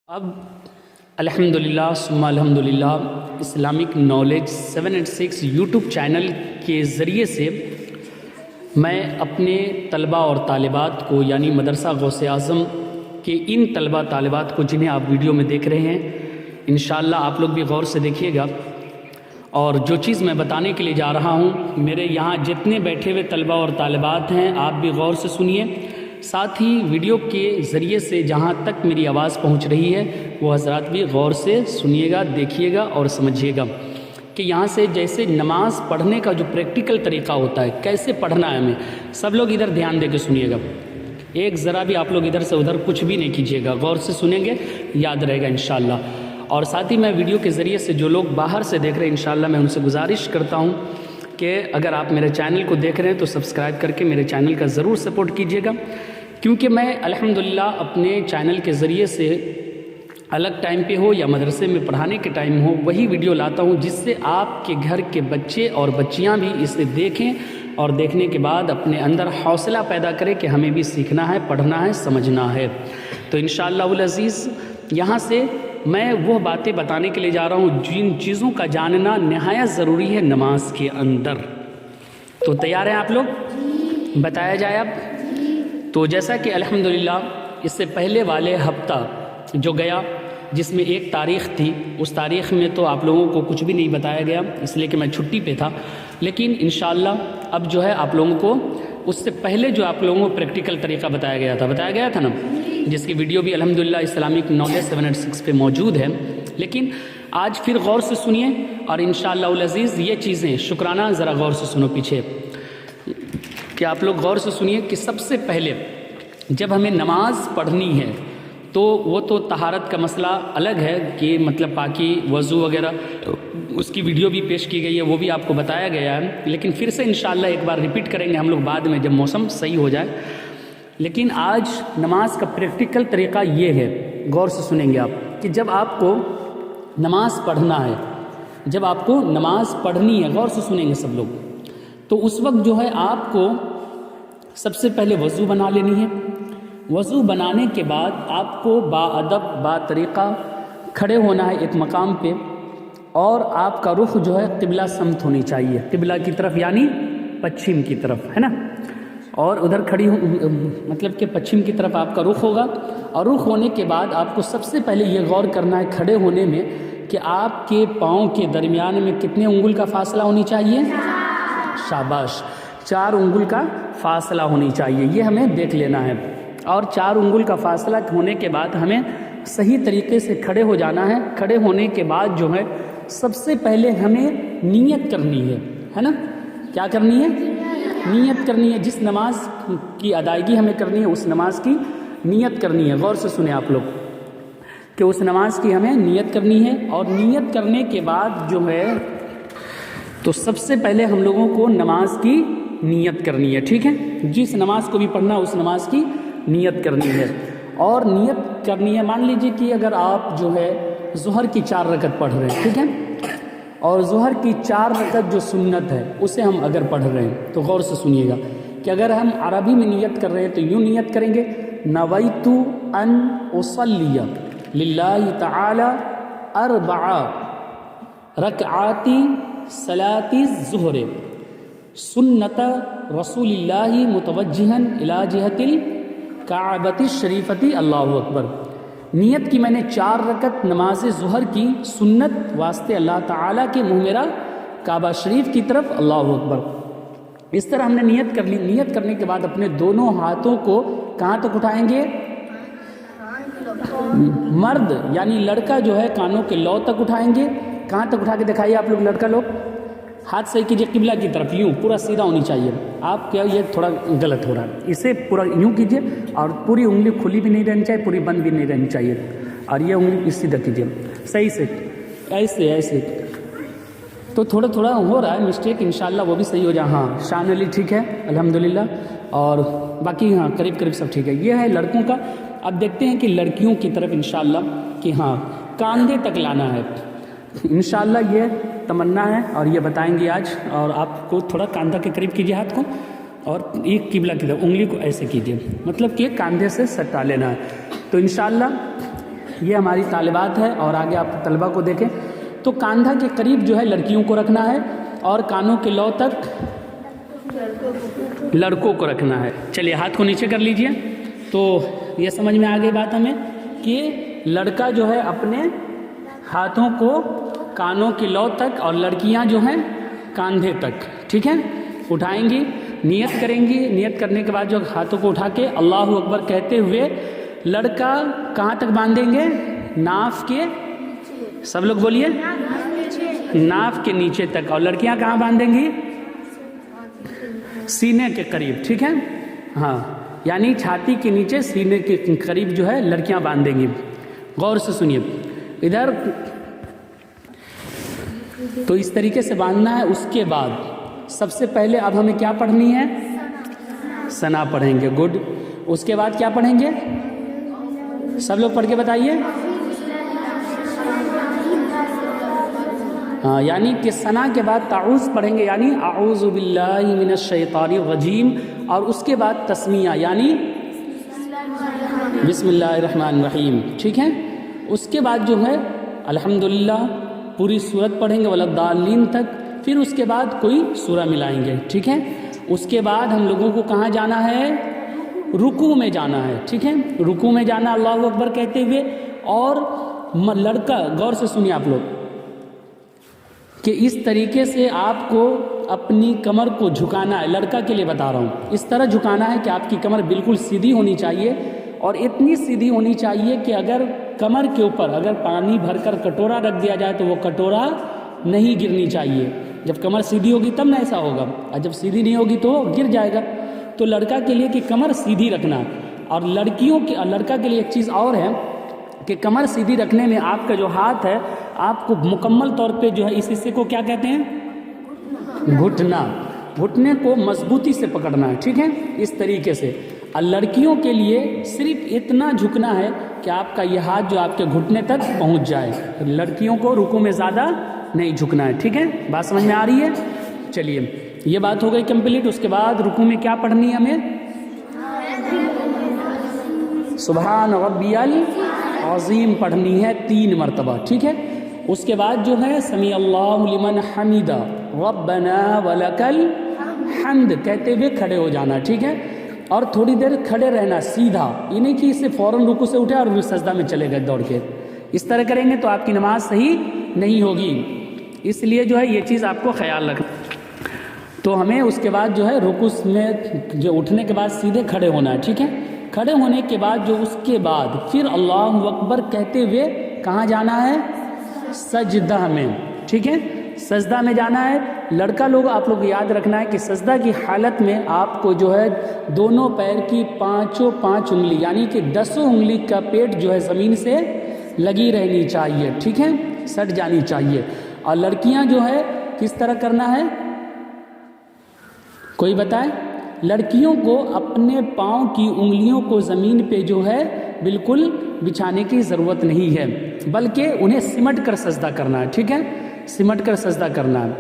اب الحمدللہ ثم الحمدللہ اسلامک نالج 786 یوٹیوب چینل کے ذریعے سے میں اپنے طلباء اور طالبات کو یعنی مدرسہ غوث اعظم کے ان طلباء طالبات کو جنہیں آپ ویڈیو میں دیکھ رہے ہیں انشاءاللہ آپ لوگ بھی غور سے دیکھیے گا، اور جو چیز میں بتانے کے لیے جا رہا ہوں میرے یہاں جتنے بیٹھے ہوئے طلباء اور طالبات ہیں آپ بھی غور سے سنیے، ساتھ ہی ویڈیو کے ذریعے سے جہاں تک میری آواز پہنچ رہی ہے وہ حضرات بھی غور سے سنیے گا، دیکھیے گا اور سمجھیے گا کہ یہاں سے جیسے نماز پڑھنے کا جو پریکٹیکل طریقہ ہوتا ہے کیسے پڑھنا ہے ہمیں، سب لوگ ادھر دھیان دے کے سنیے گا، ایک ذرا بھی آپ لوگ ادھر سے ادھر کچھ بھی نہیں کیجیے گا، غور سے سنیں گے یاد رہے گا انشاءاللہ۔ اور ساتھ ہی میں ویڈیو کے ذریعے سے جو لوگ باہر سے دیکھ رہے ہیں انشاءاللہ میں ان سے گزارش کرتا ہوں کہ اگر آپ میرے چینل کو دیکھ رہے ہیں تو سبسکرائب کر کے میرے چینل کا ضرور سپورٹ کیجیے گا، کیونکہ میں الحمدللہ اپنے چینل کے ذریعے سے الگ ٹائم پہ ہو یا مدرسے میں پڑھانے کے ٹائم ہو وہی ویڈیو لاتا ہوں جس سے آپ کے گھر کے بچے اور بچیاں بھی اسے دیکھیں اور دیکھنے کے بعد اپنے اندر حوصلہ پیدا کرے کہ ہمیں بھی سیکھنا ہے، پڑھنا ہے، سمجھنا ہے۔ تو انشاءاللہ العزیز یہاں سے میں وہ باتیں بتانے کے لیے جا رہا ہوں جن چیزوں کا جاننا نہایت ضروری ہے نماز کے اندر۔ تو تیار ہیں آپ لوگ؟ بتایا جائے اب؟ تو جیسا کہ الحمدللہ اس سے پہلے والے ہفتہ جو گیا جس میں ایک تاریخ تھی، اس تاریخ میں تو آپ لوگوں کو کچھ بھی نہیں بتایا گیا اس لیے کہ میں چھٹی پہ تھا، لیکن انشاءاللہ اب جو ہے آپ لوگوں کو اس سے پہلے جو آپ لوگوں کو پریکٹیکل طریقہ بتایا گیا تھا نا، جس کی ویڈیو بھی الحمدللہ اسلامک نالج 786 پہ موجود ہے، لیکن آج پھر غور سے سنیے اور انشاءاللہ العزیز یہ چیزیں شکرانہ ذرا غور سے سنو پیچھے کہ آپ لوگ غور سے سنیے کہ سب سے پہلے جب ہمیں نماز پڑھنی ہے تو وہ تو طہارت کا مسئلہ الگ ہے کہ مطلب پاکی وضو وغیرہ اس کی ویڈیو بھی پیش کی گئی ہے، وہ بھی آپ کو بتایا گیا ہے، لیکن پھر سے انشاءاللہ ایک بار ریپیٹ کریں گے ہم لوگ بعد میں جب موسم صحیح ہو جائے۔ لیکن آج نماز کا پریکٹیکل طریقہ یہ ہے، غور سے سنیں گے آپ کہ جب آپ کو نماز پڑھنا ہے، جب آپ کو نماز پڑھنی ہے، غور سے سنیں گے سب لوگ، تو اس وقت جو ہے آپ کو سب سے پہلے وضو بنا لینی ہے۔ وضو بنانے کے بعد آپ کو باادب با طریقہ کھڑے ہونا ہے ایک مقام پہ، اور آپ کا رخ جو ہے قبلہ سمت ہونی چاہیے، قبلہ کی طرف یعنی پچھم کی طرف، ہے نا، اور ادھر کھڑی مطلب کہ پچھم کی طرف آپ کا رخ ہوگا، اور رخ ہونے کے بعد آپ کو سب سے پہلے یہ غور کرنا ہے کھڑے ہونے میں کہ آپ کے پاؤں کے درمیان میں کتنے انگل کا فاصلہ ہونی چاہیے؟ شاباش، 4 انگل کا فاصلہ ہونی چاہیے، یہ ہمیں دیکھ لینا ہے، اور 4 انگل کا فاصلہ ہونے کے بعد ہمیں صحیح طریقے سے کھڑے ہو جانا ہے۔ کھڑے ہونے کے بعد جو ہے سب سے پہلے ہمیں نیت کرنی ہے نا، کیا کرنی ہے؟ نیت کرنی ہے، جس نماز کی ادائیگی ہمیں کرنی ہے اس نماز کی نیت کرنی ہے۔ غور سے سنیں آپ لوگ کہ اس نماز کی ہمیں نیت کرنی ہے، اور نیت کرنے کے بعد جو ہے تو سب سے پہلے ہم لوگوں کو نماز کی نیت کرنی ہے، ٹھیک ہے، جس نماز کو بھی پڑھنا اس نماز کی نیت کرنی ہے، اور نیت کرنی ہے، مان لیجئے کہ اگر آپ جو ہے ظہر کی 4 رکعت پڑھ رہے ہیں، ٹھیک ہے، اور ظہر کی 4 رکعت جو سنت ہے اسے ہم اگر پڑھ رہے ہیں تو غور سے سنیے گا کہ اگر ہم عربی میں نیت کر رہے ہیں تو یوں نیت کریں گے، نویت ان اصلی للہ تعالی 4 رکعات صلاۃ الظہر سنت رسول اللہ متوجہا الی جہت الکعبۃ الشریفۃ، اللہ اکبر۔ نیت کی میں نے 4 رکعت نماز ظہر کی سنت واسطے اللہ تعالیٰ کے منہ میرا کعبہ شریف کی طرف، اللہ اکبر۔ اس طرح ہم نے نیت کر لی۔ نیت کرنے کے بعد اپنے دونوں ہاتھوں کو کہاں تک اٹھائیں گے؟ مرد یعنی لڑکا جو ہے کانوں کے لو تک اٹھائیں گے۔ کہاں تک اٹھا کے دکھائیے آپ لوگ، لڑکا لوگ ہاتھ صحیح کیجیے قبلہ کی طرف، یوں پورا سیدھا ہونی چاہیے۔ آپ کیا یہ تھوڑا غلط ہو رہا ہے، اسے پورا یوں کیجیے، اور پوری انگلی کھلی بھی نہیں رہنی چاہیے، پوری بند بھی نہیں رہنی چاہیے، اور یہ انگلی سیدھا کیجیے صحیح سے، ایسے تو تھوڑا تھوڑا ہو رہا ہے مسٹیک، انشاءاللہ وہ بھی صحیح ہو جائے۔ ہاں شان علی ٹھیک ہے الحمدللہ، اور باقی ہاں قریب سب ٹھیک ہے۔ یہ ہے لڑکوں کا۔ اب دیکھتے ہیں کہ لڑکیوں کی طرف انشاءاللہ کہ ہاں کاندھے تک لانا ہے، انشاءاللہ یہ تمنا ہے اور یہ بتائیں گے آج، اور آپ کو تھوڑا کاندھا کے قریب کیجیے ہاتھ کو، اور ایک قبلہ کی طرف انگلی کو ایسے کیجیے، مطلب کہ کاندھے سے سٹا لینا ہے۔ تو انشاءاللہ یہ ہماری طالبات ہے اور آگے آپ طلبہ کو دیکھیں تو کاندھا کے قریب جو ہے لڑکیوں کو رکھنا ہے اور کانوں کے لو تک لڑکوں کو رکھنا ہے. چلیے ہاتھ کو نیچے کر لیجئے. تو یہ سمجھ میں آ گئی بات ہمیں کہ لڑکا جو ہے اپنے ہاتھوں کو کانوں کی لو تک اور لڑکیاں جو ہیں کاندھے تک، ٹھیک ہے، اٹھائیں گی، نیت کریں گی. نیت کرنے کے بعد جو ہاتھوں کو اٹھا کے اللہ اکبر کہتے ہوئے لڑکا کہاں تک باندھیں گے؟ ناف کے، سب لوگ بولیے، ناف کے نیچے تک. اور لڑکیاں کہاں باندھیں گی؟ سینے کے قریب، ٹھیک ہے. ہاں، یعنی چھاتی کے نیچے سینے کے قریب جو ہے لڑکیاں باندھیں گی. غور سے سنیے ادھر. تو اس طریقے سے باندھنا ہے. اس کے بعد سب سے پہلے اب ہمیں کیا پڑھنی ہے؟ ثنا پڑھیں گے. گڈ. اس کے بعد کیا پڑھیں گے؟ سب لوگ پڑھ کے بتائیے. ہاں، یعنی کہ ثنا کے بعد تعوذ پڑھیں گے، یعنی اعوذ باللہ من الشیطان الرجیم. اور اس کے بعد تسمیہ یعنی بسم اللہ الرحمن الرحیم، ٹھیک ہے. اس کے بعد جو ہے الحمدللہ پوری سورت پڑھیں گے والضالین تک. پھر اس کے بعد کوئی سورہ ملائیں گے، ٹھیک ہے. اس کے بعد ہم لوگوں کو کہاں جانا ہے؟ رکوع میں جانا ہے، ٹھیک ہے. رکوع میں جانا اللہ اکبر کہتے ہوئے. اور لڑکا، غور سے سنیے آپ لوگ، کہ اس طریقے سے آپ کو اپنی کمر کو جھکانا ہے. لڑکا کے لیے بتا رہا ہوں، اس طرح جھکانا ہے کہ آپ کی کمر بالکل سیدھی ہونی چاہیے. اور اتنی سیدھی ہونی چاہیے کہ اگر کمر کے اوپر اگر پانی بھر کر کٹورا رکھ دیا جائے تو وہ کٹورا نہیں گرنی چاہیے. جب کمر سیدھی ہوگی تب نہ ایسا ہوگا، اور جب سیدھی نہیں ہوگی تو گر جائے گا. تو لڑکا کے لیے کہ کمر سیدھی رکھنا. اور لڑکیوں کے، لڑکا کے لیے ایک چیز اور ہے کہ کمر سیدھی رکھنے میں آپ کا جو ہاتھ ہے آپ کو مکمل طور پہ جو ہے اس حصے کو کیا کہتے ہیں؟ گھٹنا. گھٹنے کو مضبوطی سے پکڑنا ہے، ٹھیک ہے، اس طریقے سے. اور لڑکیوں کے لیے صرف اتنا جھکنا ہے کہ آپ کا یہ ہاتھ جو آپ کے گھٹنے تک پہنچ جائے. لڑکیوں کو رکوع میں زیادہ نہیں جھکنا ہے، ٹھیک ہے. بات سمجھ میں آ رہی ہے؟ چلیے یہ بات ہو گئی کمپلیٹ. اس کے بعد رکوع میں کیا پڑھنی ہے ہمیں؟ سبحان ربی العظیم پڑھنی ہے 3 مرتبہ، ٹھیک ہے. اس کے بعد جو ہے سمیع اللہ لمن حمیدہ ربنا ولک الحمد کہتے ہوئے کھڑے ہو جانا، ٹھیک ہے. اور تھوڑی دیر کھڑے رہنا سیدھا، یہ نہیں کہ اسے فوراً رکوع سے اٹھے اور سجدہ میں چلے گئے دوڑ کے. اس طرح کریں گے تو آپ کی نماز صحیح نہیں ہوگی. اس لیے جو ہے یہ چیز آپ کو خیال رکھنا. تو ہمیں اس کے بعد جو ہے رکوع میں جو اٹھنے کے بعد سیدھے کھڑے ہونا ہے، ٹھیک ہے. کھڑے ہونے کے بعد جو اس کے بعد پھر اللہ اکبر کہتے ہوئے کہاں جانا ہے؟ سجدہ میں، ٹھیک ہے. سجدہ میں جانا ہے. لڑکا لوگ آپ لوگ یاد رکھنا ہے کہ سجدہ کی حالت میں آپ کو جو ہے دونوں پیر کی 5 انگلی یعنی کہ 10 انگلی کا پیٹ جو ہے زمین سے لگی رہنی چاہیے، ٹھیک ہے، سٹ جانی چاہیے. اور لڑکیاں جو ہے کس طرح کرنا ہے؟ کوئی بتائے؟ لڑکیوں کو اپنے پاؤں کی انگلیوں کو زمین پہ جو ہے بالکل بچھانے کی ضرورت نہیں ہے، بلکہ انہیں سمٹ کر سجدہ کرنا ہے، ٹھیک ہے، سمٹ کر سجدہ کرنا ہے.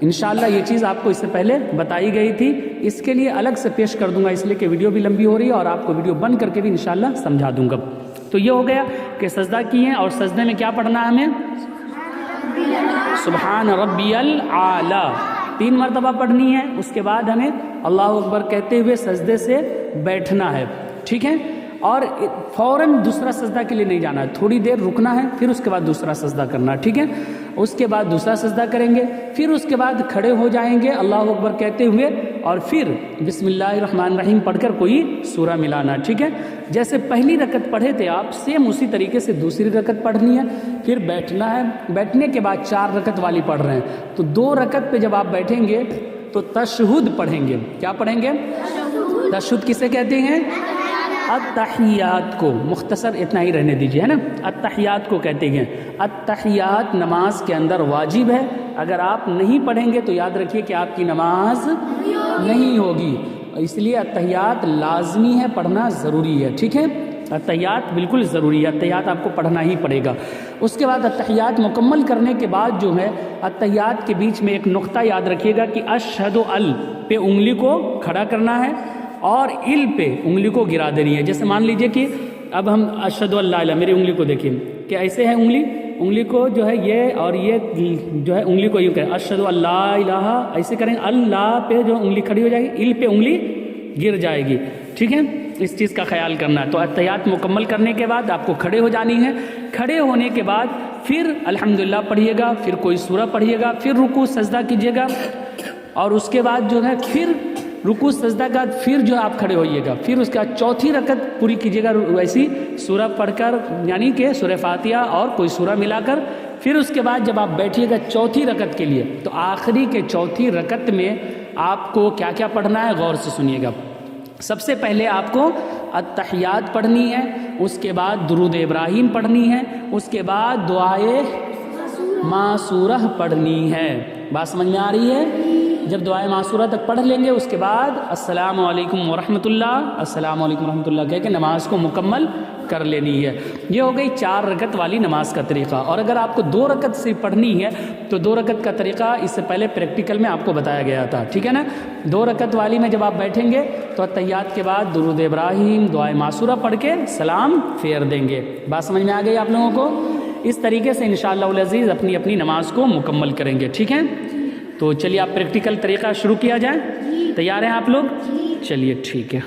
انشاءاللہ یہ چیز آپ کو اس سے پہلے بتائی گئی تھی. اس کے لیے الگ سے پیش کر دوں گا اس لیے کہ ویڈیو بھی لمبی ہو رہی ہے اور آپ کو ویڈیو بند کر کے بھی انشاءاللہ سمجھا دوں گا. تو یہ ہو گیا کہ سجدہ کیے اور سجدے میں کیا پڑھنا ہے ہمیں؟ سبحان ربی الاعلی 3 مرتبہ پڑھنی ہے. اس کے بعد ہمیں اللہ اکبر کہتے ہوئے سجدے سے بیٹھنا ہے، ٹھیک ہے. اور فوراً دوسرا سجدہ کے لیے نہیں جانا ہے، تھوڑی دیر رکنا ہے، پھر اس کے بعد دوسرا سجدہ کرنا ہے، ٹھیک ہے. اس کے بعد دوسرا سجدہ کریں گے، پھر اس کے بعد کھڑے ہو جائیں گے اللہ اکبر کہتے ہوئے اور پھر بسم اللہ الرحمن الرحیم پڑھ کر کوئی سورہ ملانا ہے، ٹھیک ہے. جیسے پہلی رکعت پڑھے تھے آپ سیم اسی طریقے سے دوسری رکعت پڑھنی ہے. پھر بیٹھنا ہے. بیٹھنے کے بعد 4 رکعت والی پڑھ رہے ہیں تو 2 رکعت پہ جب آپ بیٹھیں گے تو تشہد پڑھیں گے. کیا پڑھیں گے؟ تشہد کسے کہتے ہیں؟ التحیات کو. مختصر اتنا ہی رہنے دیجیے، ہے نا. التحیات کو کہتے ہیں. التحیات نماز کے اندر واجب ہے. اگر آپ نہیں پڑھیں گے تو یاد رکھیے کہ آپ کی نماز نہیں ہوگی. اس لیے التحیات لازمی ہے، پڑھنا ضروری ہے، ٹھیک ہے. التحیات بالکل ضروری ہے، التحیات آپ کو پڑھنا ہی پڑے گا. اس کے بعد التحیات مکمل کرنے کے بعد جو ہے التحیات کے بیچ میں ایک نقطہ یاد رکھیے گا کہ اشہد ال پہ انگلی کو کھڑا کرنا ہے اور ال پہ انگلی کو گرا دینی ہے. جیسے مان لیجئے کہ اب ہم اشہدو ان لا الہ، میری انگلی کو دیکھیں کہ ایسے ہے انگلی کو جو ہے یہ اور یہ جو ہے انگلی کو یوں کریں، اشہدو ان لا الہ، ایسے کریں، اللہ پہ جو انگلی کھڑی ہو جائے گی، ال پہ انگلی گر جائے گی، ٹھیک ہے، اس چیز کا خیال کرنا ہے۔ تو اتحیات مکمل کرنے کے بعد آپ کو کھڑے ہو جانی ہے، کھڑے ہونے کے بعد پھر الحمدللہ پڑھیے گا، پھر کوئی سورہ پڑھیے گا، پھر رکوع سجدہ کیجیے گا، اور اس کے بعد جو ہے پھر رکوع سجدہ کا پھر جو آپ کھڑے ہوئیے گا، پھر اس کا چوتھی رکعت پوری کیجیے گا ویسی سورہ پڑھ کر، یعنی کہ سورہ فاتحہ اور کوئی سورہ ملا کر۔ پھر اس کے بعد جب آپ بیٹھیے گا چوتھی رکعت کے لیے، تو آخری کے چوتھی رکعت میں آپ کو کیا کیا پڑھنا ہے غور سے سنیے گا۔ سب سے پہلے آپ کو اتحیات پڑھنی ہے، اس کے بعد درود ابراہیم پڑھنی ہے، اس کے بعد دعائے معصورہ پڑھنی ہے۔ بات سمجھ میں آ رہی ہے؟ جب دعائے معصورہ تک پڑھ لیں گے، اس کے بعد السلام علیکم ورحمۃ اللہ، السلام علیکم ورحمۃ اللہ کہہ کے نماز کو مکمل کر لینی ہے۔ یہ ہو گئی 4 رکعت والی نماز کا طریقہ۔ اور اگر آپ کو 2 رکعت سے پڑھنی ہے تو 2 رکعت کا طریقہ اس سے پہلے پریکٹیکل میں آپ کو بتایا گیا تھا، ٹھیک ہے نا۔ 2 رکعت والی میں جب آپ بیٹھیں گے تو اتحیات کے بعد درود ابراہیم، دعائے معصورہ پڑھ کے سلام پھیر دیں گے۔ بات سمجھ میں آ گئی آپ لوگوں کو؟ اس طریقے سے انشاءاللہ العزیز اپنی اپنی نماز کو مکمل کریں گے، ٹھیک ہے۔ تو چلیے آپ پریکٹیکل طریقہ شروع کیا جائے، تیار ہیں آپ لوگ؟ چلیے ٹھیک ہے۔